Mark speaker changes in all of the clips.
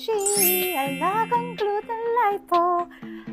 Speaker 1: AG, alagang gluten lipo.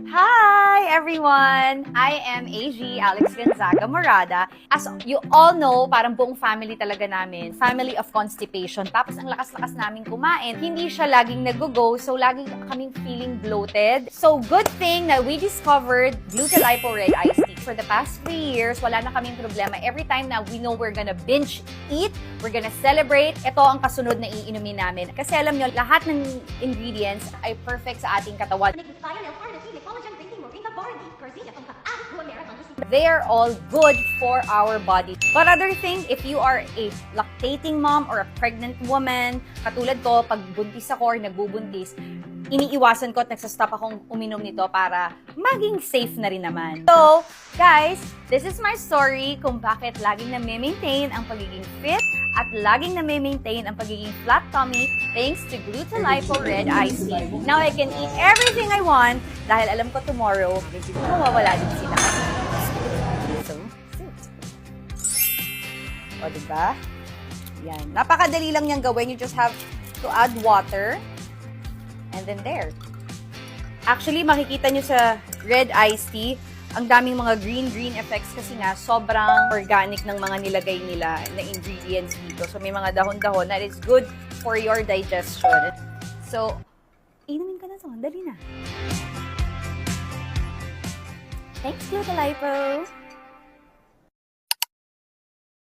Speaker 1: Hi everyone! I am AG, Alex Gonzaga Morada. As you all know, parang buong family talaga namin, family of constipation. Tapos ang lakas-lakas namin kumain. Hindi siya laging nag-go, so laging kaming feeling bloated. So good thing na we discovered Gluten Lipo Red Iced Tea. For the past 3 years, wala na kaming problema. Every time na we know we're gonna binge eat, we're gonna celebrate, ito ang kasunod na iinumin namin. Kasi alam nyo, lahat ng ingredients ay perfect sa ating katawan. They are all good for our body. But other thing, if you are a lactating mom or a pregnant woman, katulad ko, pag buntis ako or nagbubuntis, iniiwasan ko at nagsastop akong uminom nito para maging safe na rin naman. So, guys, this is my story kung bakit laging na-maintain ang pagiging fit at laging na-maintain ang pagiging flat tummy thanks to Gluten Lipo Red Iced Tea. Now, I can eat everything I want dahil alam ko tomorrow, mawawala din sila. So, o, diba? Yan. Napakadali lang niyang gawin. You just have to add water. And then there. Actually, makikita nyo sa red iced tea, ang daming mga green effects kasi nga sobrang organic ng mga nilagay nila na ingredients dito. So, may mga dahon-dahon that is good for your digestion. So, inumin ka na to. Dali na. Thanks, Gluten Lipo!